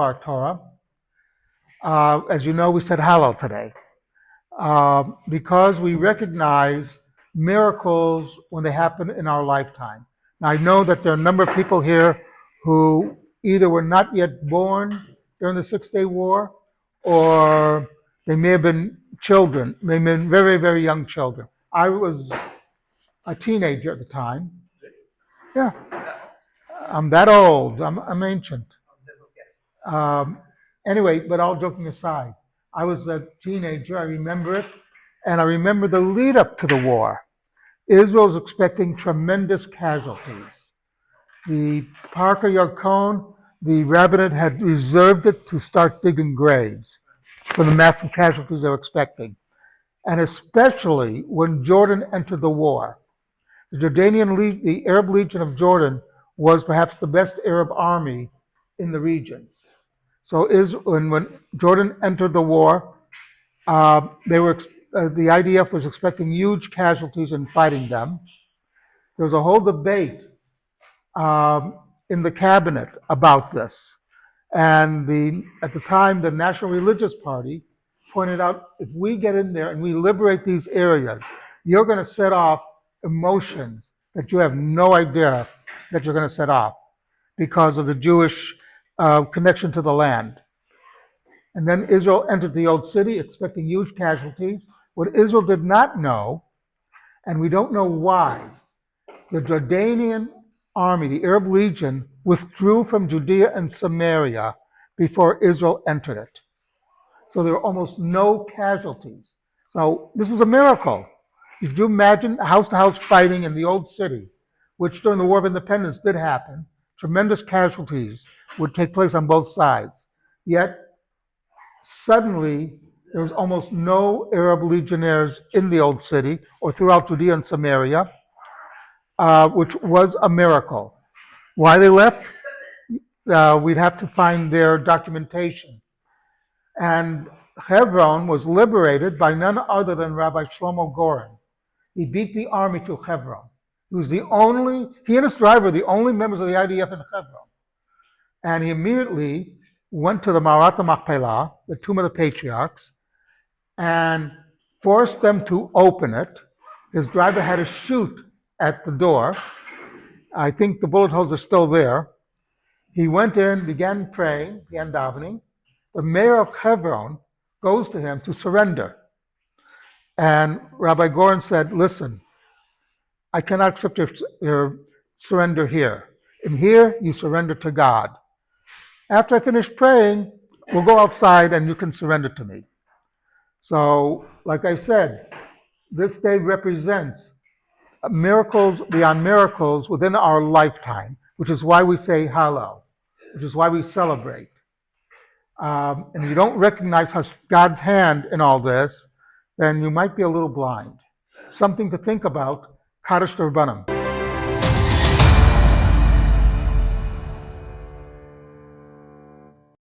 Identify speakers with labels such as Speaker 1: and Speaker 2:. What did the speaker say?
Speaker 1: our Torah. As you know, we said Hallel today because we recognize miracles when they happen in our lifetime. Now, I know that there are a number of people here who either were not yet born during the Six-Day War, or they may have been children, may have been very, very young children. I was a teenager at the time. Yeah, I'm that old. I'm ancient. Um, anyway, but all joking aside, I was a teenager. I remember it, and I remember the lead up to the war. Israel was expecting tremendous casualties. The Parker Yarkon, the rabbinate had reserved it to start digging graves for the massive casualties they were expecting. And especially when Jordan entered the war. The Arab Legion of Jordan was perhaps the best Arab army in the region. So when Jordan entered the war, the IDF was expecting huge casualties in fighting them. There was a whole debate in the cabinet about this. And at the time, the National Religious Party pointed out, if we get in there and we liberate these areas, you're going to set off emotions that you have no idea that you're going to set off because of the Jewish connection to the land. And then Israel entered the old city expecting huge casualties. What Israel did not know, and we don't know why, the Jordanian army, the Arab Legion, withdrew from Judea and Samaria before Israel entered it. So there were almost no casualties. So this is a miracle. Could you imagine house-to-house fighting in the old city, which during the War of Independence did happen? Tremendous casualties would take place on both sides. Yet, suddenly, there was almost no Arab legionnaires in the old city or throughout Judea and Samaria, which was a miracle. Why they left? We'd have to find their documentation. And Hebron was liberated by none other than Rabbi Shlomo Goren. He beat the army to Hebron. He and his driver were the only members of the IDF in Hebron. And he immediately went to the Marat Machpelah, the tomb of the patriarchs, and forced them to open it. His driver had to shoot at the door. I think the bullet holes are still there. He went in, began praying, began davening. The mayor of Hebron goes to him to surrender. And Rabbi Goren said, listen, I cannot accept your surrender here. In here, you surrender to God. After I finish praying, we'll go outside and you can surrender to me. So, like I said, this day represents miracles beyond miracles within our lifetime, which is why we say Hallel, which is why we celebrate. And if you don't recognize God's hand in all this, then you might be a little blind. Something to think about. Kaddish Rabbanim.